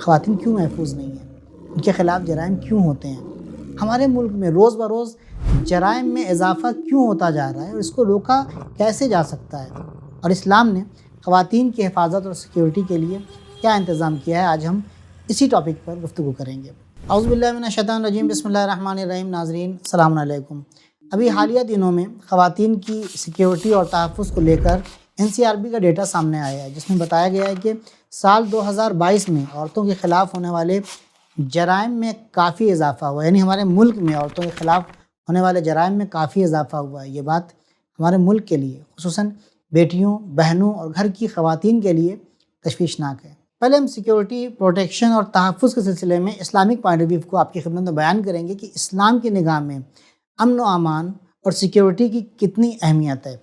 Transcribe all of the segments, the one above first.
خواتین کیوں محفوظ نہیں ہیں؟ ان کے خلاف جرائم کیوں ہوتے ہیں؟ ہمارے ملک میں روز بروز جرائم میں اضافہ کیوں ہوتا جا رہا ہے اور اس کو روکا کیسے جا سکتا ہے؟ اور اسلام نے خواتین کی حفاظت اور سیکیورٹی کے لیے کیا انتظام کیا ہے؟ آج ہم اسی ٹاپک پر گفتگو کریں گے۔ اعوذ باللہ من الشیطان الرجیم، بسم اللہ الرحمن الرحیم۔ ناظرین السلام علیکم۔ ابھی حالیہ دنوں میں خواتین کی سیکیورٹی اور تحفظ کو لے کر NCRB کا ڈیٹا سامنے آیا ہے، جس میں بتایا گیا ہے کہ سال 2022 میں عورتوں کے خلاف ہونے والے جرائم میں کافی اضافہ ہوا ہے، یعنی ہمارے ملک میں عورتوں کے خلاف ہونے والے جرائم میں کافی اضافہ ہوا ہے۔ یہ بات ہمارے ملک کے لیے، خصوصاً بیٹیوں، بہنوں اور گھر کی خواتین کے لیے تشویشناک ہے۔ پہلے ہم سیکیورٹی، پروٹیکشن اور تحفظ کے سلسلے میں اسلامک پوائنٹ آف ویو کو آپ کی خدمت میں بیان کریں گے کہ اسلام کی نگاہ میں امن و امان اور سیکیورٹی کی کتنی اہمیت ہے۔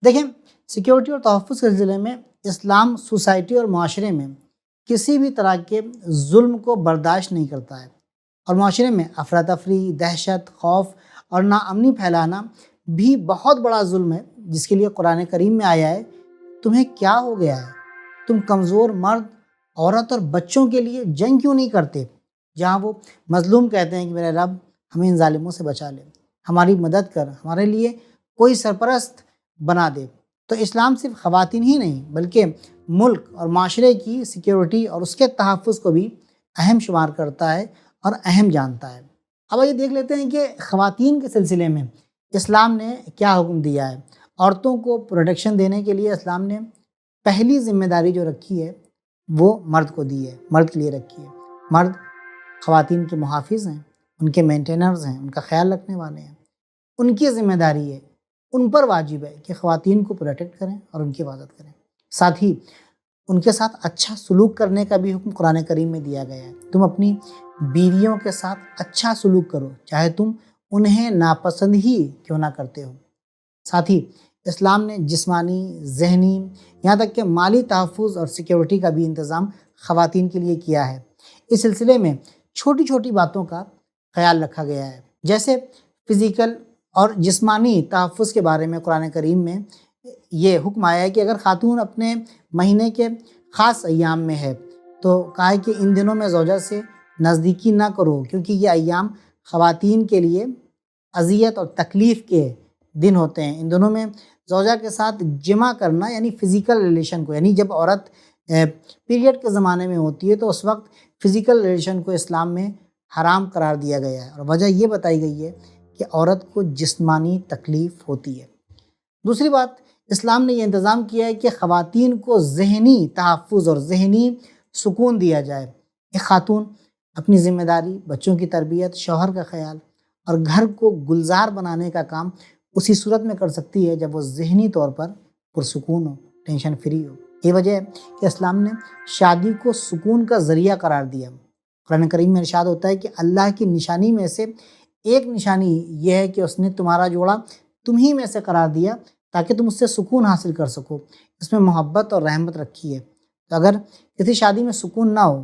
دیکھیں، سیکیورٹی اور تحفظ کے سلسلے میں اسلام سوسائٹی اور معاشرے میں کسی بھی طرح کے ظلم کو برداشت نہیں کرتا ہے، اور معاشرے میں افراتفری، دہشت، خوف اور ناامنی پھیلانا بھی بہت بڑا ظلم ہے، جس کے لیے قرآن کریم میں آیا ہے، تمہیں کیا ہو گیا ہے؟ تم کمزور مرد، عورت اور بچوں کے لیے جنگ کیوں نہیں کرتے؟ جہاں وہ مظلوم کہتے ہیں کہ میرے رب ہمیں ان ظالموں سے بچا لے، ہماری مدد کر، ہمارے لیے کوئی سرپرست بنا دے۔ تو اسلام صرف خواتین ہی نہیں بلکہ ملک اور معاشرے کی سیکیورٹی اور اس کے تحفظ کو بھی اہم شمار کرتا ہے اور اہم جانتا ہے۔ اب یہ دیکھ لیتے ہیں کہ خواتین کے سلسلے میں اسلام نے کیا حکم دیا ہے۔ عورتوں کو پروٹیکشن دینے کے لیے اسلام نے پہلی ذمہ داری جو رکھی ہے وہ مرد کو دی ہے، مرد کے لیے رکھی ہے۔ مرد خواتین کے محافظ ہیں، ان کے مینٹینرز ہیں، ان کا خیال رکھنے والے ہیں، ان کی ذمہ داری ہے، ان پر واجب ہے کہ خواتین کو پروٹیکٹ کریں اور ان کی حفاظت کریں۔ ساتھ ہی ان کے ساتھ اچھا سلوک کرنے کا بھی حکم قرآن کریم میں دیا گیا ہے۔ تم اپنی بیویوں کے ساتھ اچھا سلوک کرو، چاہے تم انہیں ناپسند ہی کیوں نہ کرتے ہو۔ ساتھ ہی اسلام نے جسمانی، ذہنی، یہاں تک کہ مالی تحفظ اور سیکیورٹی کا بھی انتظام خواتین کے لیے کیا ہے۔ اس سلسلے میں چھوٹی چھوٹی باتوں کا خیال رکھا گیا ہے، جیسے فزیکل اور جسمانی تحفظ کے بارے میں قرآن کریم میں یہ حکم آیا ہے کہ اگر خاتون اپنے مہینے کے خاص ایام میں ہے تو کہا ہے کہ ان دنوں میں زوجہ سے نزدیکی نہ کرو، کیونکہ یہ ایام خواتین کے لیے اذیت اور تکلیف کے دن ہوتے ہیں۔ ان دنوں میں زوجہ کے ساتھ جمع کرنا، یعنی فزیکل ریلیشن کو، یعنی جب عورت پیریڈ کے زمانے میں ہوتی ہے تو اس وقت فزیکل ریلیشن کو اسلام میں حرام قرار دیا گیا ہے، اور وجہ یہ بتائی گئی ہے کہ عورت کو جسمانی تکلیف ہوتی ہے۔ دوسری بات، اسلام نے یہ انتظام کیا ہے کہ خواتین کو ذہنی تحفظ اور ذہنی سکون دیا جائے۔ ایک خاتون اپنی ذمہ داری، بچوں کی تربیت، شوہر کا خیال اور گھر کو گلزار بنانے کا کام اسی صورت میں کر سکتی ہے جب وہ ذہنی طور پر پرسکون ہو، ٹینشن فری ہو۔ یہ وجہ ہے کہ اسلام نے شادی کو سکون کا ذریعہ قرار دیا۔ قرآن کریم میں ارشاد ہوتا ہے کہ اللہ کی نشانی میں سے ایک نشانی یہ ہے کہ اس نے تمہارا جوڑا تمہیں میں سے قرار دیا تاکہ تم اس سے سکون حاصل کر سکو۔ اس میں محبت اور رحمت رکھی ہے۔ تو اگر کسی شادی میں سکون نہ ہو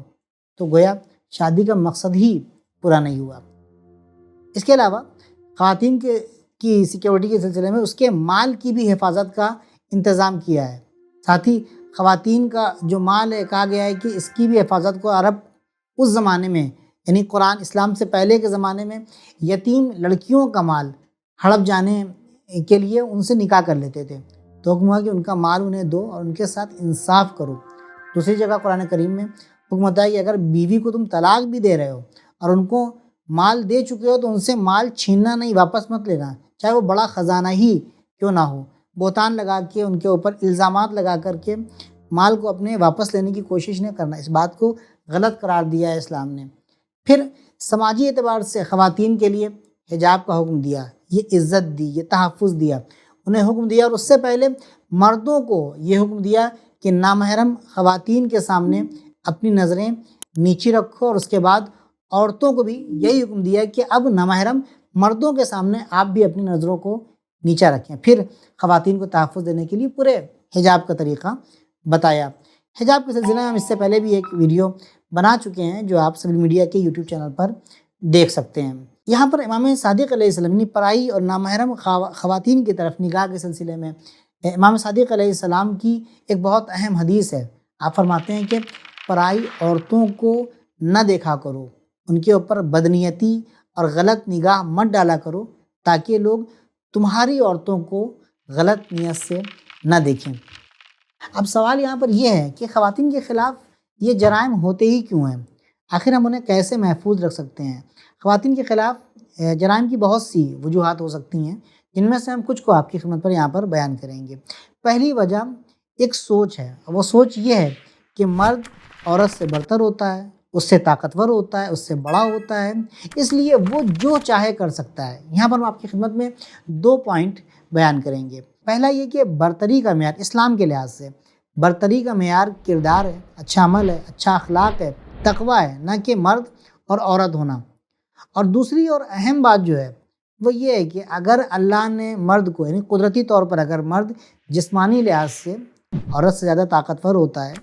تو گویا شادی کا مقصد ہی پورا نہیں ہوا۔ اس کے علاوہ خواتین کی سیکیورٹی کے سلسلے میں اس کے مال کی بھی حفاظت کا انتظام کیا ہے۔ ساتھ ہی خواتین کا جو مال ہے، کہا گیا ہے کہ اس کی بھی حفاظت کو عرب اس زمانے میں، یعنی قرآن اسلام سے پہلے کے زمانے میں، یتیم لڑکیوں کا مال ہڑپ جانے کے لیے ان سے نکاح کر لیتے تھے، تو حکم ہوا کہ ان کا مال انہیں دو اور ان کے ساتھ انصاف کرو۔ دوسری جگہ قرآن کریم میں حکم ہوتا ہے کہ اگر بیوی کو تم طلاق بھی دے رہے ہو اور ان کو مال دے چکے ہو تو ان سے مال چھیننا نہیں، واپس مت لینا، چاہے وہ بڑا خزانہ ہی کیوں نہ ہو۔ بہتان لگا کے، ان کے اوپر الزامات لگا کر کے مال کو اپنے واپس لینے کی کوشش نہیں کرنا، اس بات کو غلط قرار دیا ہے اسلام نے۔ پھر سماجی اعتبار سے خواتین کے لیے حجاب کا حکم دیا، یہ عزت دی، یہ تحفظ دیا، انہیں حکم دیا۔ اور اس سے پہلے مردوں کو یہ حکم دیا کہ نامحرم خواتین کے سامنے اپنی نظریں نیچی رکھو، اور اس کے بعد عورتوں کو بھی یہی حکم دیا کہ اب نامحرم مردوں کے سامنے آپ بھی اپنی نظروں کو نیچا رکھیں۔ پھر خواتین کو تحفظ دینے کے لیے پورے حجاب کا طریقہ بتایا۔ حجاب کے سلسلے میں ہم اس سے پہلے بھی ایک ویڈیو بنا چکے ہیں جو آپ سول میڈیا کے یوٹیوب چینل پر دیکھ سکتے ہیں۔ یہاں پر امام صادق علیہ السلام نے پرائی اور نامحرم خواتین کی طرف نگاہ کے سلسلے میں امام صادق علیہ السلام کی ایک بہت اہم حدیث ہے۔ آپ فرماتے ہیں کہ پرائی عورتوں کو نہ دیکھا کرو، ان کے اوپر بدنیتی اور غلط نگاہ مت ڈالا کرو تاکہ لوگ تمہاری عورتوں کو غلط نیت سے نہ دیکھیں۔ اب سوال یہاں پر یہ ہے کہ خواتین کے خلاف یہ جرائم ہوتے ہی کیوں ہیں؟ آخر ہم انہیں کیسے محفوظ رکھ سکتے ہیں؟ خواتین کے خلاف جرائم کی بہت سی وجوہات ہو سکتی ہیں، جن میں سے ہم کچھ کو آپ کی خدمت پر یہاں پر بیان کریں گے۔ پہلی وجہ ایک سوچ ہے، وہ سوچ یہ ہے کہ مرد عورت سے برتر ہوتا ہے، اس سے طاقتور ہوتا ہے، اس سے بڑا ہوتا ہے، اس لیے وہ جو چاہے کر سکتا ہے۔ یہاں پر ہم آپ کی خدمت میں 2 پوائنٹ بیان کریں گے۔ پہلا یہ کہ برتری کا معیار اسلام کے لحاظ سے برتری کا معیار کردار ہے، اچھا عمل ہے، اچھا اخلاق ہے، تقوی ہے، نہ کہ مرد اور عورت ہونا۔ اور دوسری اور اہم بات جو ہے وہ یہ ہے کہ اگر اللہ نے مرد کو، یعنی قدرتی طور پر اگر مرد جسمانی لحاظ سے عورت سے زیادہ طاقتور ہوتا ہے،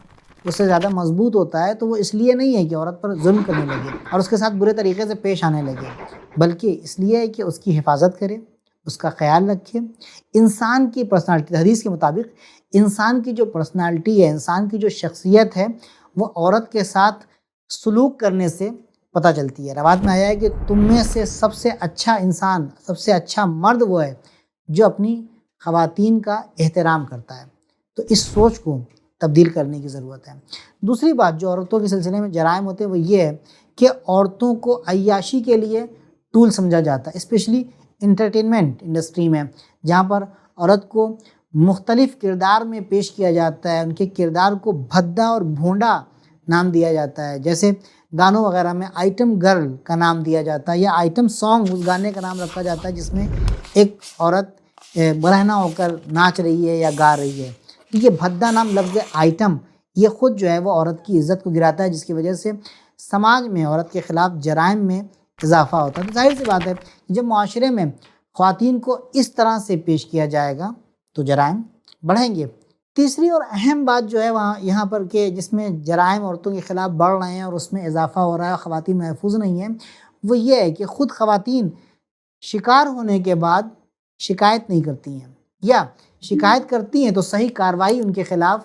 اس سے زیادہ مضبوط ہوتا ہے، تو وہ اس لیے نہیں ہے کہ عورت پر ظلم کرنے لگے اور اس کے ساتھ برے طریقے سے پیش آنے لگے، بلکہ اس لیے ہے کہ اس کی حفاظت کرے، اس کا خیال رکھے۔ انسان کی پرسنالٹی، حدیث کے مطابق انسان کی جو پرسنالٹی ہے، انسان کی جو شخصیت ہے، وہ عورت کے ساتھ سلوک کرنے سے پتہ چلتی ہے۔ روایت میں آیا ہے کہ تم میں سے سب سے اچھا انسان، سب سے اچھا مرد وہ ہے جو اپنی خواتین کا احترام کرتا ہے۔ تو اس سوچ کو تبدیل کرنے کی ضرورت ہے۔ دوسری بات جو عورتوں کے سلسلے میں جرائم ہوتے ہیں وہ یہ ہے کہ عورتوں کو عیاشی کے لیے ٹول سمجھا جاتا ہے، اسپیشلی انٹرٹینمنٹ انڈسٹری میں، جہاں پر عورت کو مختلف کردار میں پیش کیا جاتا ہے، ان کے کردار کو بھدا اور بھونڈا نام دیا جاتا ہے۔ جیسے گانوں وغیرہ میں آئٹم گرل کا نام دیا جاتا ہے یا آئٹم سانگ اس گانے کا نام رکھا جاتا ہے جس میں ایک عورت برہنہ ہو کر ناچ رہی ہے یا گا رہی ہے۔ یہ بھدا نام لفظ آئٹم یہ خود جو ہے وہ عورت کی عزت کو گراتا ہے، جس کی وجہ سے سماج میں عورت کے خلاف جرائم میں اضافہ ہوتا ہے۔ تو ظاہر سی بات ہے جب معاشرے میں خواتین کو اس طرح سے پیش کیا جائے گا تو جرائم بڑھیں گے۔ تیسری اور اہم بات جو ہے یہاں پر کہ جس میں جرائم عورتوں کے خلاف بڑھ رہے ہیں اور اس میں اضافہ ہو رہا ہے، خواتین محفوظ نہیں ہیں، وہ یہ ہے کہ خود خواتین شکار ہونے کے بعد شکایت نہیں کرتی ہیں، یا شکایت کرتی ہیں تو صحیح کارروائی ان کے خلاف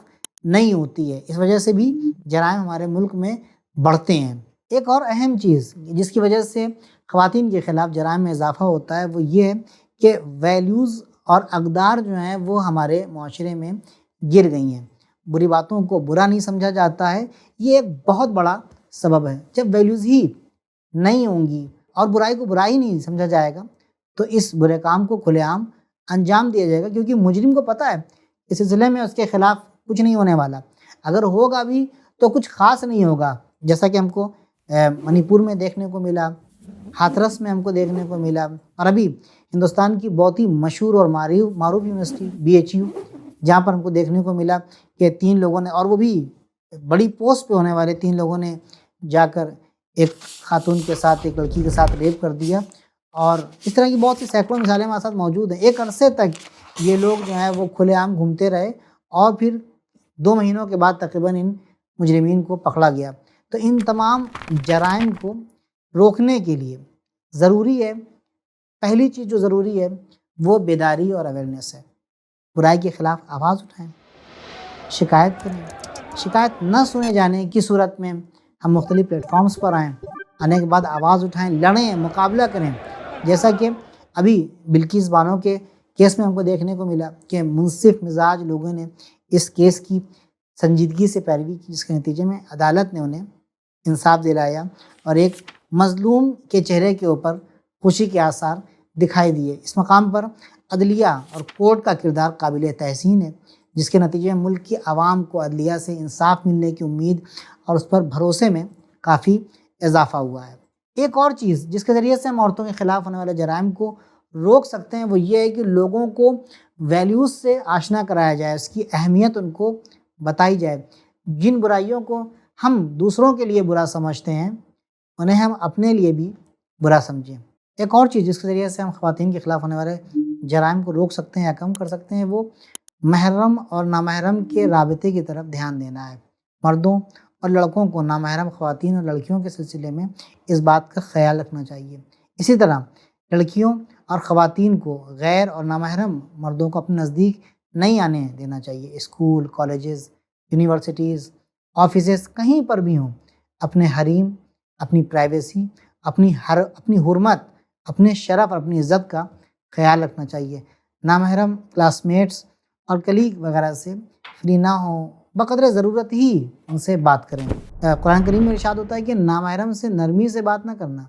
نہیں ہوتی ہے۔ اس وجہ سے بھی جرائم ہمارے ملک میں بڑھتے ہیں۔ ایک اور اہم چیز جس کی وجہ سے خواتین کے خلاف جرائم میں اضافہ ہوتا ہے وہ یہ ہے کہ ویلیوز اور اقدار جو ہیں وہ ہمارے معاشرے میں گر گئی ہیں، بری باتوں کو برا نہیں سمجھا جاتا ہے، یہ ایک بہت بڑا سبب ہے۔ جب ویلیوز ہی نہیں ہوں گی اور برائی کو برائی نہیں سمجھا جائے گا تو اس برے کام کو کھلے عام انجام دیا جائے گا، کیونکہ مجرم کو پتہ ہے اس سلسلے میں اس کے خلاف کچھ نہیں ہونے والا، اگر ہوگا بھی تو کچھ خاص نہیں ہوگا، جیسا کہ ہم کو منی پور میں دیکھنے کو ملا، ہاتھرس میں ہم کو دیکھنے کو ملا، اور ابھی ہندوستان کی بہت ہی مشہور اور معروف یونیورسٹی BHU جہاں پر ہم کو دیکھنے کو ملا کہ 3 لوگوں نے، اور وہ بھی بڑی پوسٹ پہ ہونے والے 3 لوگوں نے جا کر ایک خاتون کے ساتھ، ایک لڑکی کے ساتھ ریپ کر دیا، اور اس طرح کی بہت سی سینکڑوں مثالیں ہمارے ساتھ موجود ہیں۔ ایک عرصے تک یہ لوگ جو ہیں وہ کھلے عام گھومتے رہے اور پھر 2 مہینوں کے بعد تقریباً ان مجرمین کو پکڑا گیا۔ تو ان تمام جرائم کو روکنے کے لیے ضروری ہے، پہلی چیز جو ضروری ہے وہ بیداری اور اویئرنیس ہے۔ برائی کے خلاف آواز اٹھائیں، شکایت کریں، شکایت نہ سنے جانے کی صورت میں ہم مختلف پلیٹ فارمز پر آنے کے بعد آواز اٹھائیں، لڑیں، مقابلہ کریں، جیسا کہ ابھی بلقیس بانو کے کیس میں ہم کو دیکھنے کو ملا کہ منصف مزاج لوگوں نے اس کیس کی سنجیدگی سے پیروی کی، جس کے نتیجے میں عدالت نے انہیں انصاف دلایا اور ایک مظلوم کے چہرے کے اوپر خوشی کے آثار دکھائی دیے۔ اس مقام پر عدلیہ اور کورٹ کا کردار قابل تحسین ہے، جس کے نتیجے میں ملک کی عوام کو عدلیہ سے انصاف ملنے کی امید اور اس پر بھروسے میں کافی اضافہ ہوا ہے۔ ایک اور چیز جس کے ذریعے سے ہم عورتوں کے خلاف ہونے والے جرائم کو روک سکتے ہیں وہ یہ ہے کہ لوگوں کو ویلیوز سے آشنا کرایا جائے، اس کی اہمیت ان کو بتائی جائے۔ جن برائیوں کو ہم دوسروں کے لیے برا سمجھتے ہیں انہیں ہم اپنے لیے بھی برا سمجھیں۔ ایک اور چیز جس کے ذریعے سے ہم خواتین کے خلاف ہونے والے جرائم کو روک سکتے ہیں یا کم کر سکتے ہیں وہ محرم اور نامحرم کے رابطے کی طرف دھیان دینا ہے۔ مردوں اور لڑکوں کو نامحرم خواتین اور لڑکیوں کے سلسلے میں اس بات کا خیال رکھنا چاہیے۔ اسی طرح لڑکیوں اور خواتین کو غیر اور نامحرم مردوں کو اپنے نزدیک نہیں آنے دینا چاہیے۔ اسکول، کالجز، یونیورسٹیز، آفیسز کہیں پر بھی ہوں، اپنے حریم، اپنی پرائیویسی، اپنی حرمت، اپنے شرف اور اپنی عزت کا خیال رکھنا چاہیے۔ نامحرم کلاس میٹس اور کلیگ وغیرہ سے فری نہ ہوں، بقدر ضرورت ہی ان سے بات کریں۔ قرآن کریم میں ارشاد ہوتا ہے کہ نامحرم سے نرمی سے بات نہ کرنا،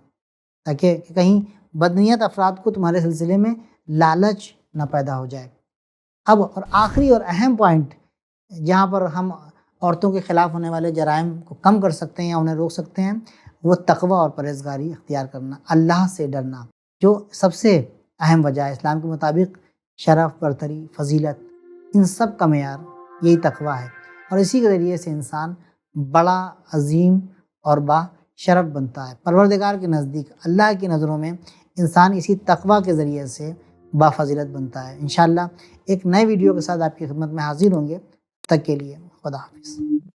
تاکہ کہیں بدنیت افراد کو تمہارے سلسلے میں لالچ نہ پیدا ہو جائے۔ اب اور آخری اور اہم پوائنٹ جہاں پر ہم عورتوں کے خلاف ہونے والے جرائم کو کم کر سکتے ہیں یا انہیں روک سکتے ہیں، وہ تقوی اور پرہیزگاری اختیار کرنا، اللہ سے ڈرنا، جو سب سے اہم وجہ ہے۔ اسلام کے مطابق شرف، برتری، فضیلت، ان سب کا معیار یہی تقوی ہے، اور اسی کے ذریعے سے انسان بڑا، عظیم اور با شرف بنتا ہے۔ پروردگار کے نزدیک، اللہ کی نظروں میں انسان اسی تقوی کے ذریعے سے با فضیلت بنتا ہے۔ انشاءاللہ ایک نئے ویڈیو کے ساتھ آپ کی خدمت میں حاضر ہوں گے، تب تک کے لیے خدا حافظ۔